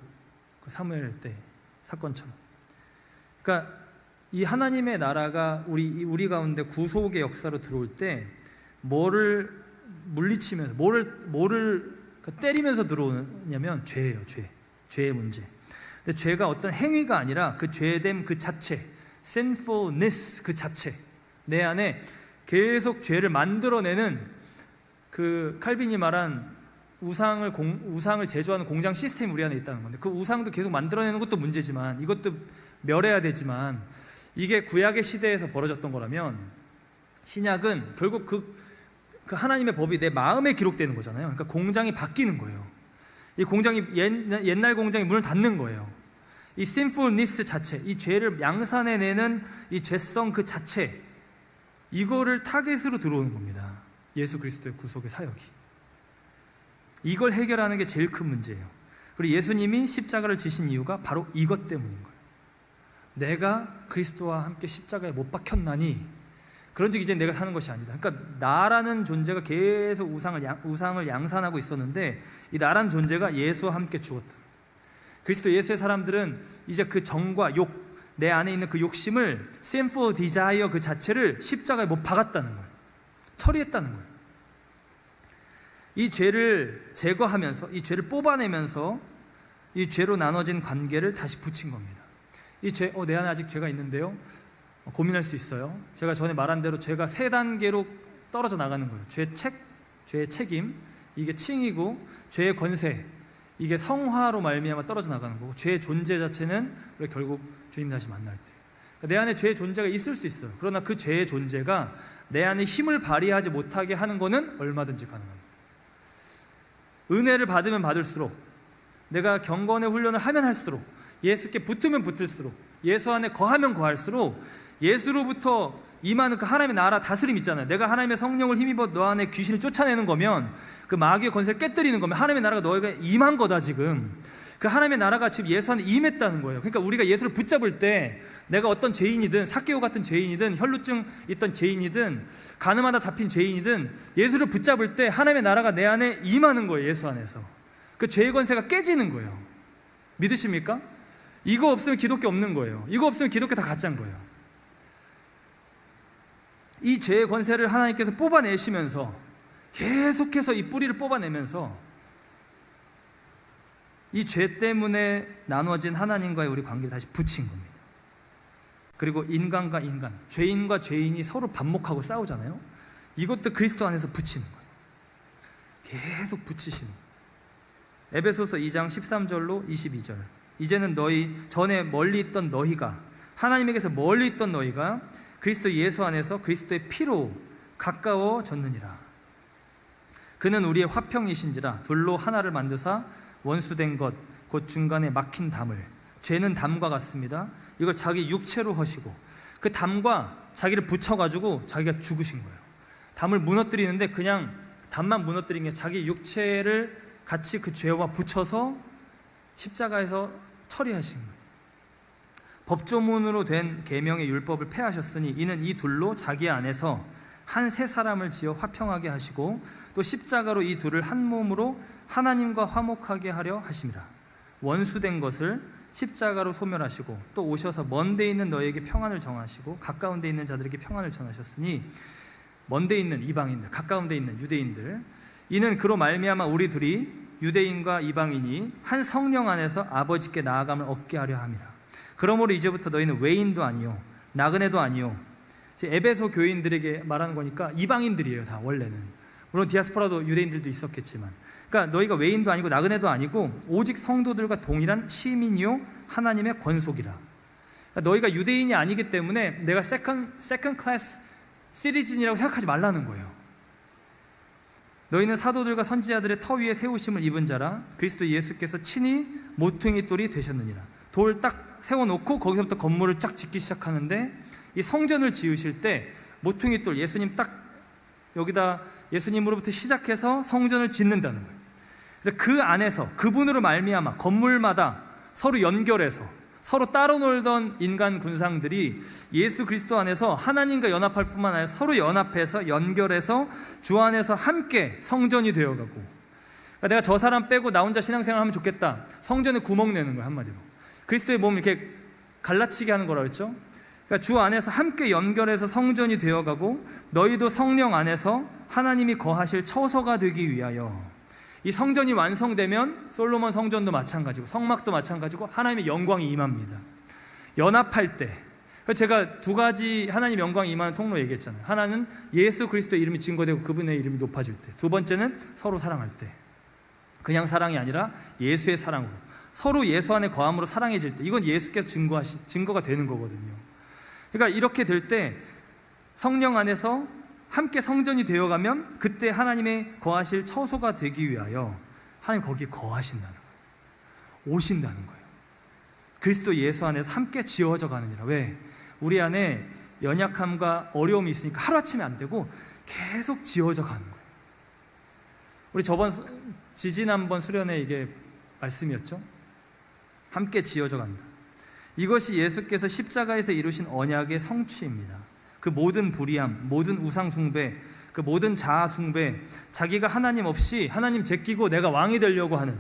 그 사무엘 때 사건처럼. 그러니까 이 하나님의 나라가 우리 가운데 구속의 역사로 들어올 때 뭐를 물리치면서 뭐를 때리면서 들어오냐면 죄예요. 죄의 문제. 근데 죄가 어떤 행위가 아니라 그 죄됨 그 자체, sinfulness 그 자체, 내 안에 계속 죄를 만들어내는 그 칼빈이 말한 우상을 제조하는 공장 시스템이 우리 안에 있다는 건데, 그 우상도 계속 만들어내는 것도 문제지만 이것도 멸해야 되지만, 이게 구약의 시대에서 벌어졌던 거라면 신약은 결국 그 하나님의 법이 내 마음에 기록되는 거잖아요. 그러니까 공장이 바뀌는 거예요. 이 공장이 옛날 공장이 문을 닫는 거예요. 이 sinfulness 자체, 이 죄를 양산해내는 이 죄성 그 자체, 이거를 타겟으로 들어오는 겁니다. 예수 그리스도의 구속의 사역이. 이걸 해결하는 게 제일 큰 문제예요. 그리고 예수님이 십자가를 지신 이유가 바로 이것 때문인 거예요. 내가 그리스도와 함께 십자가에 못 박혔나니 그런즉 이제 내가 사는 것이 아니다. 그러니까 나라는 존재가 계속 우상을 양산하고 있었는데 이 나라는 존재가 예수와 함께 죽었다. 그리스도 예수의 사람들은 이제 그 정과 욕, 내 안에 있는 그 욕심을 sinful desire 그 자체를 십자가에 못 박았다는 거예요. 처리했다는 거예요. 이 죄를 제거하면서, 이 죄를 뽑아내면서 이 죄로 나눠진 관계를 다시 붙인 겁니다. 이 죄, 내 안에 아직 죄가 있는데요, 고민할 수 있어요. 제가 전에 말한 대로 죄가 3단계로 떨어져 나가는 거예요. 죄의 책임, 이게 칭이고, 죄의 권세, 이게 성화로 말미암아 떨어져 나가는 거고, 죄의 존재 자체는 우리 결국 주님 다시 만날 때, 내 안에 죄의 존재가 있을 수 있어요. 그러나 그 죄의 존재가 내 안에 힘을 발휘하지 못하게 하는 거는 얼마든지 가능합니다. 은혜를 받으면 받을수록, 내가 경건의 훈련을 하면 할수록, 예수께 붙으면 붙을수록, 예수 안에 거하면 거할수록 예수로부터 임하는 그 하나님의 나라 다스림 있잖아요. 내가 하나님의 성령을 힘입어 너 안에 귀신을 쫓아내는 거면, 그 마귀의 권세를 깨뜨리는 거면 하나님의 나라가 너에게 임한 거다. 지금 그 하나님의 나라가 지금 예수 안에 임했다는 거예요. 그러니까 우리가 예수를 붙잡을 때, 내가 어떤 죄인이든, 삭개오 같은 죄인이든, 혈루증 있던 죄인이든, 가늠하다 잡힌 죄인이든, 예수를 붙잡을 때 하나님의 나라가 내 안에 임하는 거예요. 예수 안에서 그 죄의 권세가 깨지는 거예요. 믿으십니까? 이거 없으면 기독교 없는 거예요. 이거 없으면 기독교 다 가짜인 거예요. 이 죄의 권세를 하나님께서 뽑아내시면서, 계속해서 이 뿌리를 뽑아내면서 이 죄 때문에 나눠진 하나님과의 우리 관계를 다시 붙인 겁니다. 그리고 인간과 인간, 죄인과 죄인이 서로 반목하고 싸우잖아요. 이것도 그리스도 안에서 붙이는 거예요. 계속 붙이시는 거예요. 에베소서 2장 13절로 22절. 이제는 너희 전에 멀리 있던 너희가, 하나님에게서 멀리 있던 너희가 그리스도 예수 안에서 그리스도의 피로 가까워졌느니라. 그는 우리의 화평이신지라 둘로 하나를 만드사 원수된 것 곧 중간에 막힌 담을, 죄는 담과 같습니다. 이걸 자기 육체로 하시고, 그 담과 자기를 붙여가지고 자기가 죽으신 거예요. 담을 무너뜨리는데 그냥 담만 무너뜨린 게 자기 육체를 같이 그 죄와 붙여서 십자가에서 처리하신 거예요. 법조문으로 된 계명의 율법을 폐하셨으니 이는 이 둘로 자기 안에서 한 새 사람을 지어 화평하게 하시고, 또 십자가로 이 둘을 한 몸으로 하나님과 화목하게 하려 하심이라. 원수된 것을 십자가로 소멸하시고, 또 오셔서 먼 데 있는 너희에게 평안을 정하시고 가까운 데 있는 자들에게 평안을 전하셨으니, 먼 데 있는 이방인들, 가까운 데 있는 유대인들, 이는 그로 말미암아 우리 둘이 유대인과 이방인이 한 성령 안에서 아버지께 나아감을 얻게 하려 함이라. 그러므로 이제부터 너희는 외인도 아니요 나그네도 아니요. 에베소 교인들에게 말하는 거니까 이방인들이에요. 다 원래는. 물론 디아스포라도 유대인들도 있었겠지만, 그러니까 너희가 외인도 아니고 나그네도 아니고 오직 성도들과 동일한 시민이요 하나님의 권속이라. 그러니까 너희가 유대인이 아니기 때문에 내가 세컨 클래스 시리즌이라고 생각하지 말라는 거예요. 너희는 사도들과 선지자들의 터 위에 세우심을 입은 자라. 그리스도 예수께서 친히 모퉁이 돌이 되셨느니라. 돌 딱 세워놓고 거기서부터 건물을 쫙 짓기 시작하는데, 이 성전을 지으실 때 모퉁이 돌, 예수님 딱 여기다 예수님으로부터 시작해서 성전을 짓는다는 거예요. 그래서 그 안에서 그분으로 말미암아 건물마다 서로 연결해서, 서로 따로 놀던 인간 군상들이 예수 그리스도 안에서 하나님과 연합할 뿐만 아니라 서로 연합해서 연결해서 주 안에서 함께 성전이 되어가고, 그러니까 내가 저 사람 빼고 나 혼자 신앙생활 하면 좋겠다, 성전에 구멍 내는 거예요. 한마디로 그리스도의 몸을 이렇게 갈라치게 하는 거라고 했죠. 그러니까 주 안에서 함께 연결해서 성전이 되어가고, 너희도 성령 안에서 하나님이 거하실 처소가 되기 위하여. 이 성전이 완성되면 솔로몬 성전도 마찬가지고 성막도 마찬가지고 하나님의 영광이 임합니다. 연합할 때, 제가 두 가지 하나님 영광이 임하는 통로 얘기했잖아요. 하나는 예수 그리스도의 이름이 증거되고 그분의 이름이 높아질 때, 두 번째는 서로 사랑할 때. 그냥 사랑이 아니라 예수의 사랑으로, 서로 예수 안에 거함으로 사랑해질 때, 이건 예수께서 증거가 되는 거거든요. 그러니까 이렇게 될 때 성령 안에서 함께 성전이 되어가면 그때 하나님의 거하실 처소가 되기 위하여 하나님 거기에 거하신다는 거예요. 오신다는 거예요. 그리스도 예수 안에서 함께 지어져 가느니라. 왜? 우리 안에 연약함과 어려움이 있으니까 하루아침에 안 되고 계속 지어져 가는 거예요. 우리 지지난번 수련회 이게 말씀이었죠. 함께 지어져 간다. 이것이 예수께서 십자가에서 이루신 언약의 성취입니다. 그 모든 불의함, 모든 우상 숭배, 그 모든 자아 숭배, 자기가 하나님 없이 하나님 제끼고 내가 왕이 되려고 하는,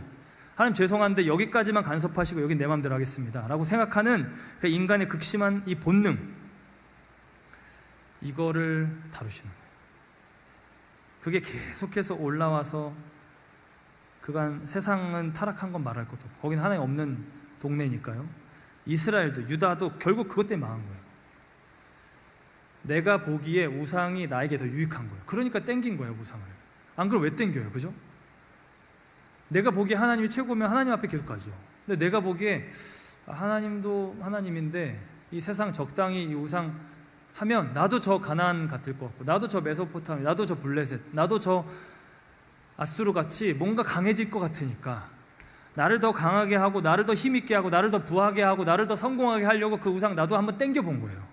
하나님 죄송한데 여기까지만 간섭하시고 여긴 내 마음대로 하겠습니다 라고 생각하는 그 인간의 극심한 이 본능, 이거를 다루시는 거예요. 그게 계속해서 올라와서 그간 세상은 타락한 건 말할 것도 없고 거기는 하나님 없는 동네니까요. 이스라엘도 유다도 결국 그것 때문에 망한 거예요. 내가 보기에 우상이 나에게 더 유익한 거예요. 그러니까 땡긴 거예요, 우상을. 안 그러면 왜 땡겨요, 그죠? 내가 보기에 하나님이 최고면 하나님 앞에 계속 가죠. 근데 내가 보기에 하나님도 하나님인데 이 세상 적당히 이 우상 하면 나도 저 가나안 같을 것 같고, 나도 저 메소포타미아, 나도 저 블레셋, 나도 저 아수르 같이 뭔가 강해질 것 같으니까 나를 더 강하게 하고 나를 더 힘있게 하고 나를 더 부하게 하고 나를 더 성공하게 하려고 그 우상 나도 한번 땡겨본 거예요.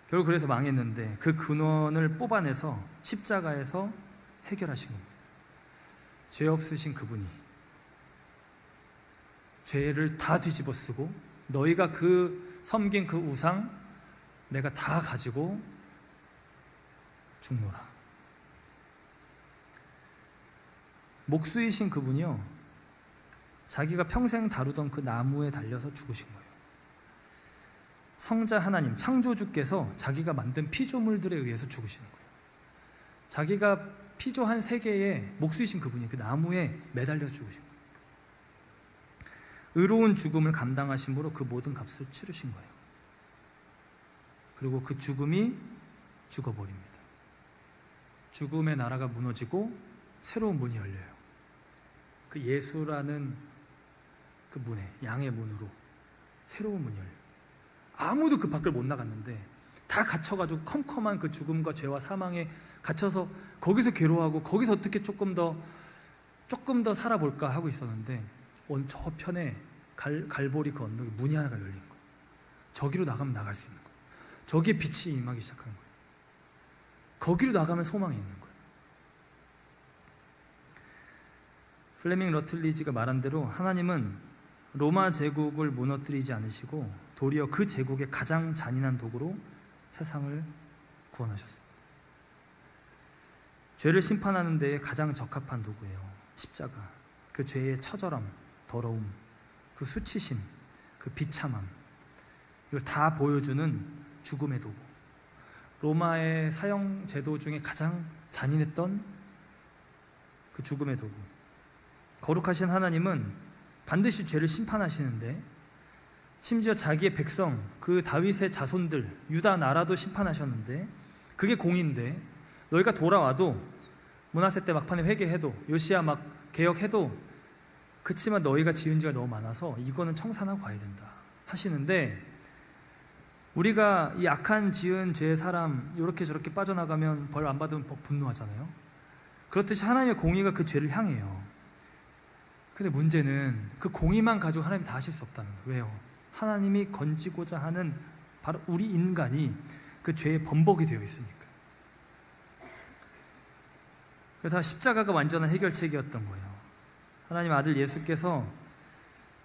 결국 그래서 망했는데 그 근원을 뽑아내서 십자가에서 해결하신 겁니다. 죄 없으신 그분이 죄를 다 뒤집어 쓰고 너희가 그 섬긴 그 우상 내가 다 가지고 죽노라. 목수이신 그분이요, 자기가 평생 다루던 그 나무에 달려서 죽으신 거예요. 성자 하나님, 창조주께서 자기가 만든 피조물들에 의해서 죽으시는 거예요. 자기가 피조한 세계에 목수이신 그분이 그 나무에 매달려 죽으신 거예요. 의로운 죽음을 감당하심으로 그 모든 값을 치르신 거예요. 그리고 그 죽음이 죽어버립니다. 죽음의 나라가 무너지고 새로운 문이 열려요. 그 예수라는 그 문에, 양의 문으로 새로운 문이 열려요. 아무도 그 밖을 못 나갔는데 다 갇혀가지고 컴컴한 그 죽음과 죄와 사망에 갇혀서 거기서 괴로워하고 거기서 어떻게 조금 더 살아볼까 하고 있었는데 저편에 갈보리 그 언덕에 문이 하나가 열린 거예요. 저기로 나가면 나갈 수 있는 거예요. 저기에 빛이 임하기 시작하는 거예요. 거기로 나가면 소망이 있는 거예요. 플레밍 러틀리지가 말한 대로 하나님은 로마 제국을 무너뜨리지 않으시고 도리어 그 제국의 가장 잔인한 도구로 세상을 구원하셨습니다. 죄를 심판하는 데에 가장 적합한 도구예요. 십자가. 그 죄의 처절함, 더러움, 그 수치심, 그 비참함, 이걸 다 보여주는 죽음의 도구. 로마의 사형 제도 중에 가장 잔인했던 그 죽음의 도구. 거룩하신 하나님은 반드시 죄를 심판하시는데 심지어 자기의 백성, 그 다윗의 자손들, 유다 나라도 심판하셨는데 그게 공인데 너희가 돌아와도 므낫세 때 막판에 회개해도 요시야 막 개혁해도 그치만 너희가 지은 죄가 너무 많아서 이거는 청산하고 가야 된다 하시는데, 우리가 이 악한 지은 죄의 사람 이렇게 저렇게 빠져나가면 벌 안 받으면 분노하잖아요. 그렇듯이 하나님의 공의가 그 죄를 향해요. 근데 문제는 그 공의만 가지고 하나님이 다 하실 수 없다는 거예요. 왜요? 하나님이 건지고자 하는 바로 우리 인간이 그 죄의 범벅이 되어 있으니까. 그래서 십자가가 완전한 해결책이었던 거예요. 하나님 아들 예수께서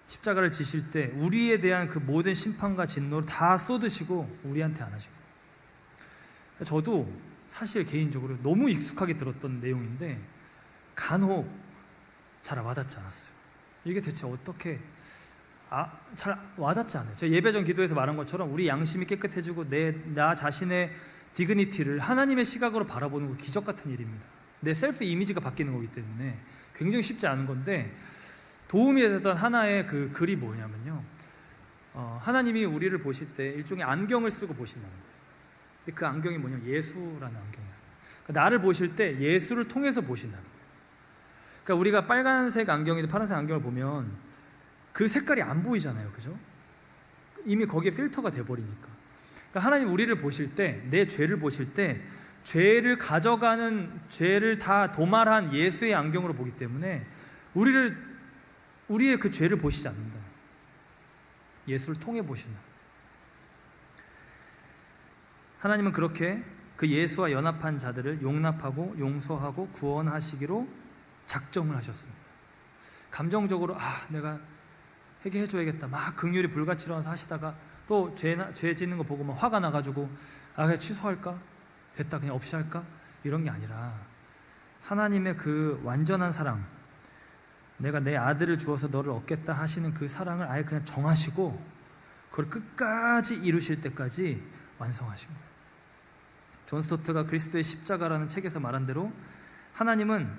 십자가를 지실 때 우리에 대한 그 모든 심판과 진노를 다 쏟으시고 우리한테 안 하신 거예요. 저도 사실 개인적으로 너무 익숙하게 들었던 내용인데 간혹 잘 와닿지 않았어요. 이게 대체 어떻게 잘 와닿지 않아요. 제가 예배 전 기도에서 말한 것처럼 우리 양심이 깨끗해지고 나 자신의 디그니티를 하나님의 시각으로 바라보는 거 기적 같은 일입니다. 내 셀프 이미지가 바뀌는 거기 때문에 굉장히 쉽지 않은 건데, 도움이 됐던 하나의 그 글이 뭐냐면요, 하나님이 우리를 보실 때 일종의 안경을 쓰고 보신다는 거예요. 근데 그 안경이 뭐냐면 예수라는 안경이에요. 그러니까 나를 보실 때 예수를 통해서 보신다는 거예요. 그러니까 우리가 빨간색 안경이든 파란색 안경을 보면 그 색깔이 안 보이잖아요, 그죠? 이미 거기에 필터가 돼버리니까. 그러니까 하나님 우리를 보실 때, 내 죄를 보실 때 죄를 가져가는, 죄를 다 도말한 예수의 안경으로 보기 때문에 우리를 우리의 그 죄를 보시지 않는다. 예수를 통해 보신다. 하나님은 그렇게 그 예수와 연합한 자들을 용납하고 용서하고 구원하시기로 작정을 하셨습니다. 감정적으로 내가 회개해줘야겠다 막 긍휼이 불가치러서 하시다가 또 죄 짓는 거 보고 막 화가 나가지고 그냥 취소할까? 됐다 그냥 없이 할까? 이런 게 아니라 하나님의 그 완전한 사랑, 내가 내 아들을 주어서 너를 얻겠다 하시는 그 사랑을 아예 그냥 정하시고 그걸 끝까지 이루실 때까지 완성하신 거예요. 존 스토트가 그리스도의 십자가라는 책에서 말한 대로 하나님은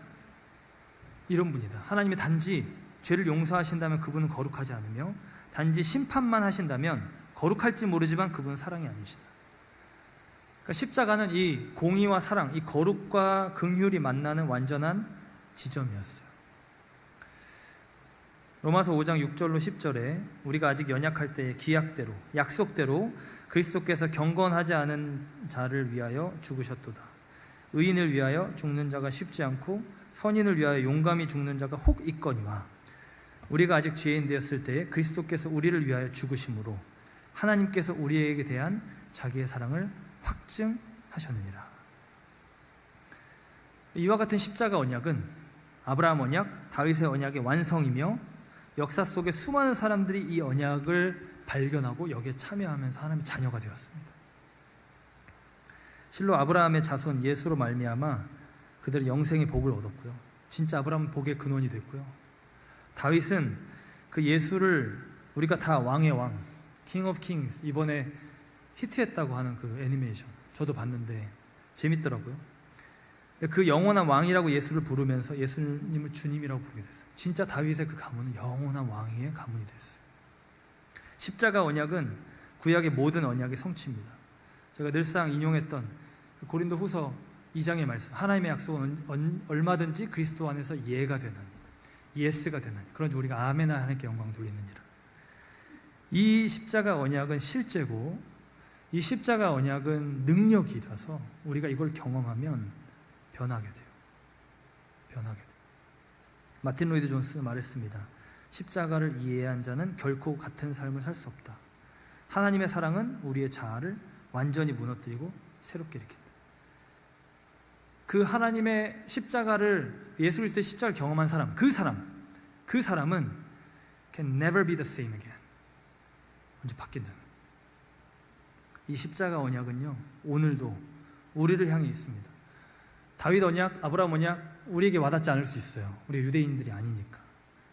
이런 분이다. 하나님이 단지 죄를 용서하신다면 그분은 거룩하지 않으며 단지 심판만 하신다면 거룩할지 모르지만 그분은 사랑이 아니시다. 그러니까 십자가는 이 공의와 사랑, 이 거룩과 긍휼이 만나는 완전한 지점이었어요. 로마서 5장 6절로 10절에 우리가 아직 연약할 때의 기약대로, 약속대로 그리스도께서 경건하지 않은 자를 위하여 죽으셨도다. 의인을 위하여 죽는 자가 쉽지 않고 선인을 위하여 용감히 죽는 자가 혹 있거니와 우리가 아직 죄인 되었을 때에 그리스도께서 우리를 위하여 죽으심으로 하나님께서 우리에게 대한 자기의 사랑을 확증하셨느니라. 이와 같은 십자가 언약은 아브라함 언약, 다윗의 언약의 완성이며 역사 속에 수많은 사람들이 이 언약을 발견하고 여기에 참여하면서 하나님의 자녀가 되었습니다. 실로 아브라함의 자손 예수로 말미암아 그들은 영생의 복을 얻었고요. 진짜 아브라함은 복의 근원이 됐고요. 다윗은 그 예수를 우리가 다 왕의 왕, 킹 오브 킹스, 이번에 히트했다고 하는 그 애니메이션 저도 봤는데 재밌더라고요. 그 영원한 왕이라고 예수를 부르면서 예수님을 주님이라고 부르게 됐어요. 진짜 다윗의 그 가문은 영원한 왕의 가문이 됐어요. 십자가 언약은 구약의 모든 언약의 성취입니다. 제가 늘상 인용했던 고린도 후서 2장의 말씀, 하나님의 약속은 얼마든지 그리스도 안에서 예가 되나니, 예스가 되나니, 그런지 우리가 아멘 하나님께 영광 돌리느니라. 이 십자가 언약은 실제고 이 십자가 언약은 능력이라서 우리가 이걸 경험하면 변하게 돼요. 변하게 돼요. 마틴 로이드 존스는 말했습니다. 십자가를 이해한 자는 결코 같은 삶을 살 수 없다. 하나님의 사랑은 우리의 자아를 완전히 무너뜨리고 새롭게 일으킨다. 그 하나님의 십자가를, 예수 그리스도의 십자가를 경험한 사람, 그 사람은 can never be the same again. 언제 바뀐다는. 이 십자가 언약은요, 오늘도 우리를 향해 있습니다. 다윗 언약, 아브라함 언약 우리에게 와닿지 않을 수 있어요. 우리 유대인들이 아니니까.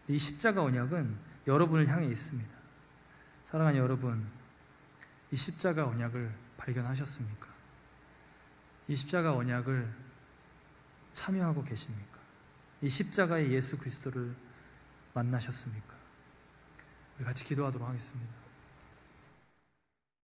이 십자가 언약은 여러분을 향해 있습니다. 사랑하는 여러분, 이 십자가 언약을 발견하셨습니까? 이 십자가 언약을 참여하고 계십니까? 이 십자가의 예수 그리스도를 만나셨습니까? 우리 같이 기도하도록 하겠습니다.